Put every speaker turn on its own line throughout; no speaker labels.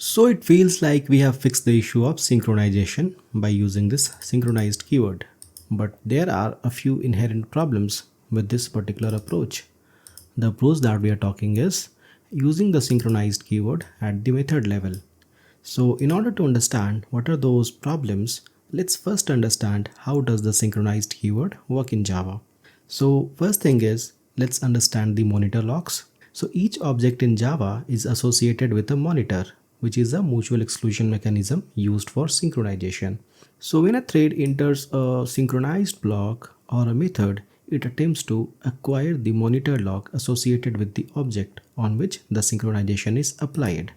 So it feels like we have fixed the issue of synchronization by using this synchronized keyword. But there are a few inherent problems with this particular approach. The approach that we are talking is using the synchronized keyword at the method level. So in order to understand what are those problems, let's first understand how does the synchronized keyword work in Java. So first thing is, let's understand the monitor locks. So each object in Java is associated with a monitor, which is a mutual exclusion mechanism used for synchronization. So when a thread enters a synchronized block or a method, it attempts to acquire the monitor lock associated with the object on which the synchronization is applied.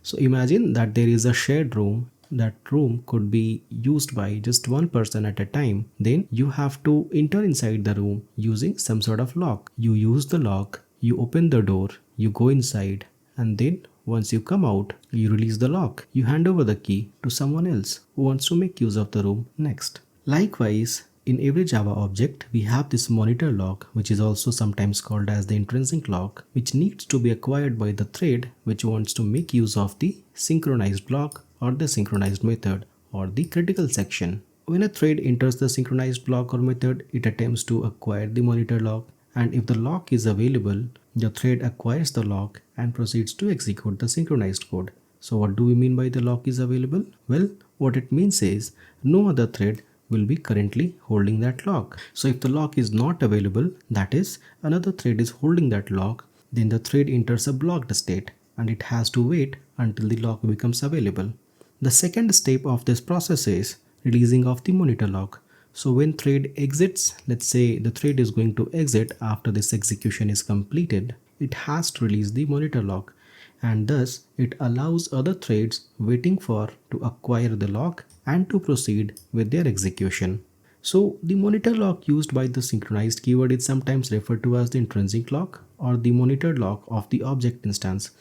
So imagine that there is a shared room. That room could be used by just one person at a time. Then you have to enter inside the room using some sort of lock. You use the lock, you open the door, you go inside, and then once you come out, you release the lock. You hand over the key to someone else who wants to make use of the room next. Likewise, in every Java object, we have this monitor lock, which is also sometimes called as the intrinsic lock, which needs to be acquired by the thread which wants to make use of the synchronized block or the synchronized method or the critical section. When a thread enters the synchronized block or method, it attempts to acquire the monitor lock, and if the lock is available, the thread acquires the lock and proceeds to execute the synchronized code. So what do we mean by the lock is available? Well, what it means is no other thread will be currently holding that lock. So if the lock is not available, that is another thread is holding that lock, then the thread enters a blocked state and it has to wait until the lock becomes available. The second step of this process is releasing of the monitor lock. So when thread exits, let's say the thread is going to exit after this execution is completed, it has to release the monitor lock, and thus it allows other threads waiting for to acquire the lock and to proceed with their execution. So the monitor lock used by the synchronized keyword is sometimes referred to as the intrinsic lock or the monitor lock of the object instance.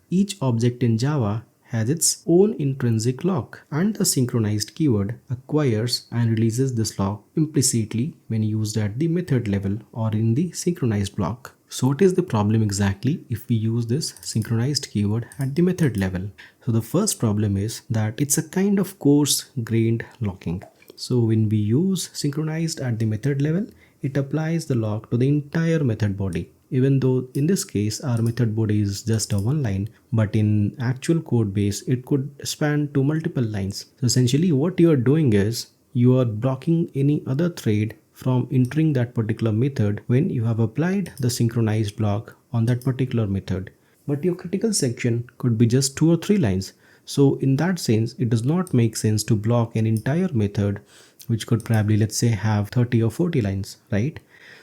Each object in Java has its own intrinsic lock, and the synchronized keyword acquires and releases this lock implicitly when used at the method level or in the synchronized block. So what is the problem exactly if we use this synchronized keyword at the method level? So the first problem is that it's a kind of coarse-grained locking. So when we use synchronized at the method level, it applies the lock to the entire method body. Even though in this case our method body is just a one line, but in actual code base it could span to multiple lines. So essentially what you are doing is you are blocking any other thread from entering that particular method when you have applied the synchronized block on that particular method. But your critical section could be just 2 or 3 lines. So in that sense, it does not make sense to block an entire method which could probably, let's say, have 30 or 40 lines, right?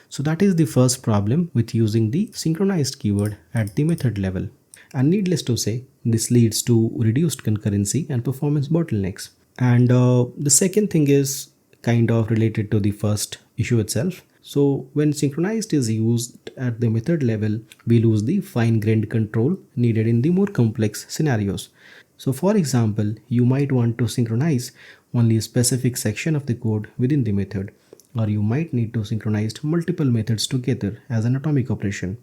So that is the first problem with using the synchronized keyword at the method level. And needless to say, this leads to reduced concurrency and performance bottlenecks. And the second thing is kind of related to the first issue itself. So when synchronized is used at the method level, we lose the fine-grained control needed in the more complex scenarios. So for example, you might want to synchronize only a specific section of the code within the method, or you might need to synchronize multiple methods together as an atomic operation.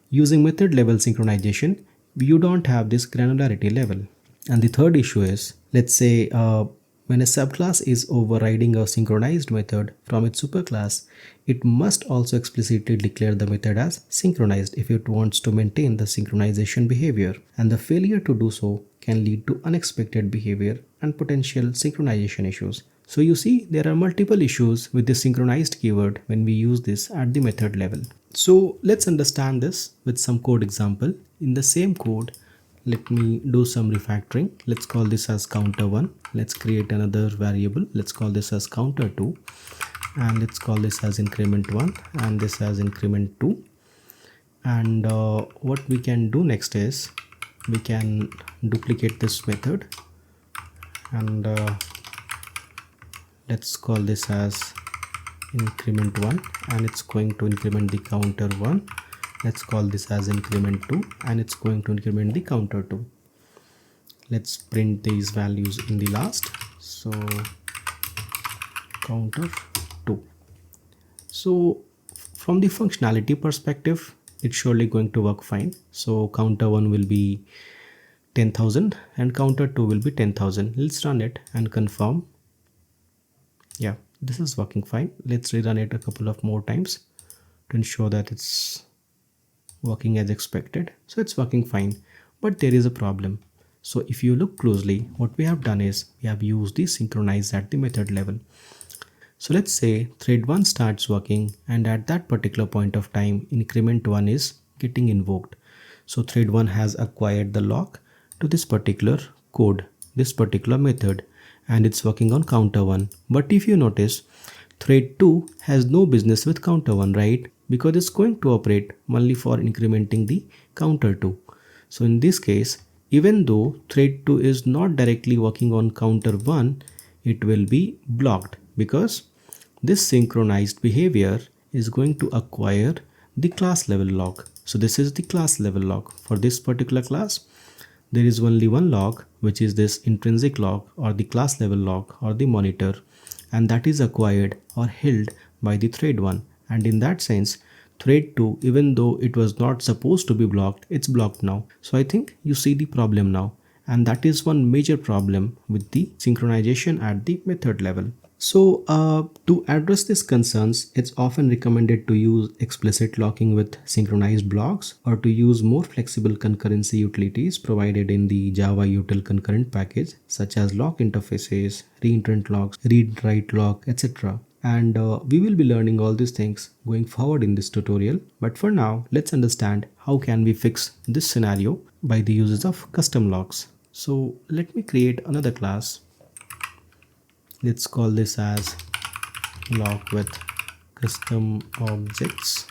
Using method level synchronization, you don't have this granularity level. And the third issue is, let's say when a subclass is overriding a synchronized method from its superclass, it must also explicitly declare the method as synchronized if it wants to maintain the synchronization behavior. And the failure to do so can lead to unexpected behavior and potential synchronization issues. So you see, there are multiple issues with the synchronized keyword when we use this at the method level. So let's understand this with some code example. In the same code, let me do some refactoring. Let's call this as counter1. Let's create another variable. Let's call this as counter2. And let's call this as increment1 and this as increment2. And what we can do next is we can duplicate this method and let's call this as increment1 and it's going to increment the counter 1. Let's call this as increment 2 and it's going to increment the counter 2. Let's print these values in the last. So counter 2. So from the functionality perspective, it's surely going to work fine. So counter 1 will be 10,000 and counter 2 will be 10,000. Let's run it and confirm. Yeah, this is working fine. Let's rerun it a couple of more times to ensure that it's working as expected. So it's working fine, but there is a problem. So if you look closely, what we have done is we have used the synchronize at the method level. So let's say thread 1 starts working, and at that particular point of time increment 1 is getting invoked. So thread 1 has acquired the lock to this particular code, this particular method, and it's working on counter 1. But if you notice, thread 2 has no business with counter 1, right? Because it's going to operate only for incrementing the counter 2. So in this case, even though thread 2 is not directly working on counter 1, it will be blocked because this synchronized behavior is going to acquire the class level lock. So this is the class level lock. For this particular class, there is only one lock, which is this intrinsic lock or the class level lock or the monitor, and that is acquired or held by the thread 1. And in that sense, thread 2, even though it was not supposed to be blocked, it's blocked now. So I think you see the problem now, and that is one major problem with the synchronization at the method level. So to address these concerns, it's often recommended to use explicit locking with synchronized blocks, or to use more flexible concurrency utilities provided in the Java util concurrent package, such as lock interfaces, reintrant locks, read-write lock, etc. And we will be learning all these things going forward in this tutorial. But for now, let's understand how can we fix this scenario by the uses of custom locks. So let me create another class. Let's call this as lock with custom objects.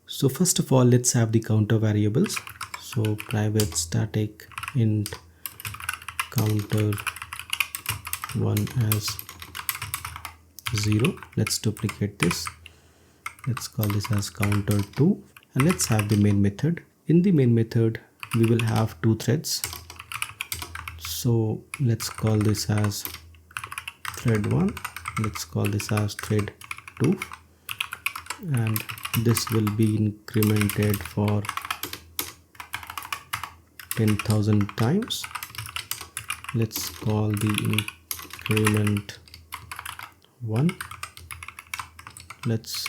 So first of all, let's have the counter variables. So private static int counter 1 as 0. Let's duplicate this. Let's call this as counter 2, and let's have the main method. In the main method, we will have two threads. So let's call this as thread 1, let's call this as thread 2, and this will be incremented for 10,000 times. Let's call the increment 1. Let's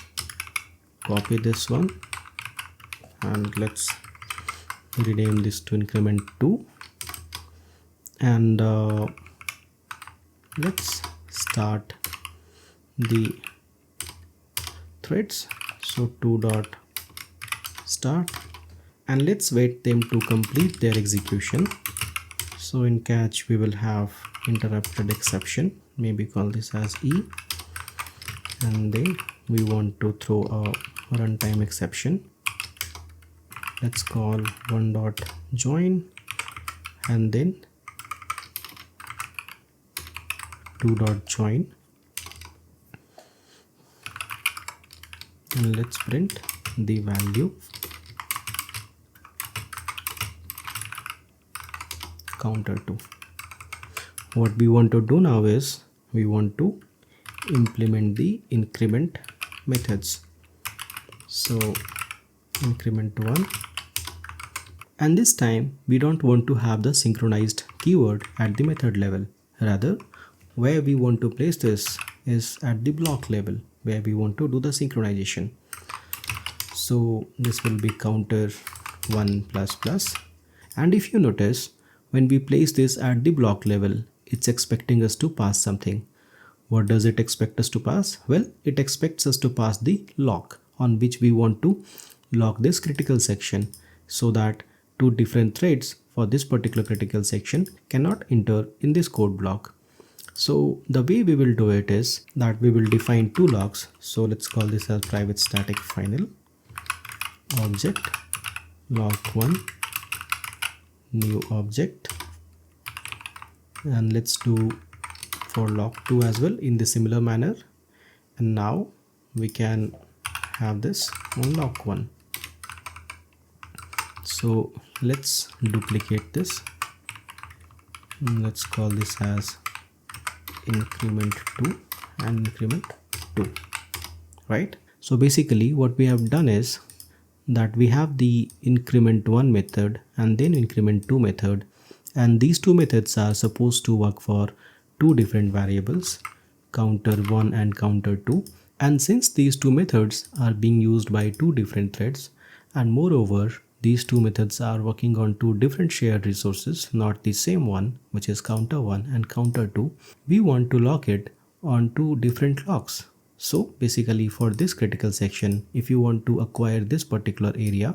copy this one and let's rename this to increment 2, and let's start the threads. So 2 dot start, and let's wait them to complete their execution. So in catch we will have interrupted exception, maybe call this as E, and then we want to throw a runtime exception. Let's call 1 dot join, and then 2 dot join, and let's print the value counter 2. What we want to do now is we want to implement the increment methods. So increment 1, and this time we don't want to have the synchronized keyword at the method level. Rather, where we want to place this is at the block level, where we want to do the synchronization. So this will be counter 1 plus plus, and if you notice, when we place this at the block level, it's expecting us to pass something. What does it expect us to pass? Well, it expects us to pass the lock on which we want to lock this critical section, so that two different threads for this particular critical section cannot enter in this code block. So the way we will do it is that we will define two locks. So let's call this as private static final object lock 1 new object, and let's do for lock 2 as well in the similar manner. And now we can have this on lock 1. So let's duplicate this, and let's call this as increment 2 and increment 2, right? So basically what we have done is that we have the increment 1 method and then increment 2 method, And these two methods are supposed to work for two different variables, counter 1 and counter 2. And since these two methods are being used by two different threads, and moreover these two methods are working on two different shared resources, not the same one, which is counter 1 and counter 2, we want to lock it on two different locks. So basically for this critical section, if you want to acquire this particular area,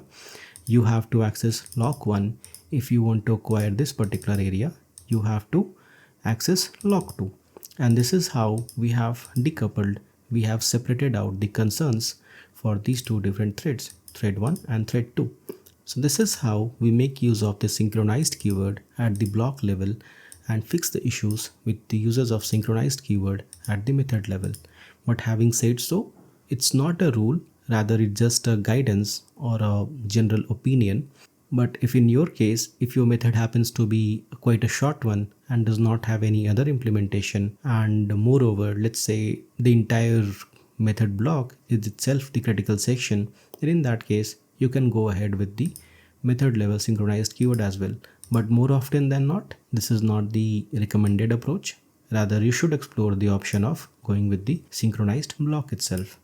you have to access lock 1. If you want to acquire this particular area, you have to access lock 2. And this is how we have decoupled, we have separated out the concerns for these two different threads, thread 1 and thread 2. So this is how we make use of the synchronized keyword at the block level and fix the issues with the users of synchronized keyword at the method level. But having said so, it's not a rule, rather it's just a guidance or a general opinion. But if in your case, if your method happens to be quite a short one and does not have any other implementation, and moreover, let's say the entire method block is itself the critical section, then in that case, you can go ahead with the method level synchronized keyword as well. But more often than not, this is not the recommended approach. Rather, you should explore the option of going with the synchronized block itself.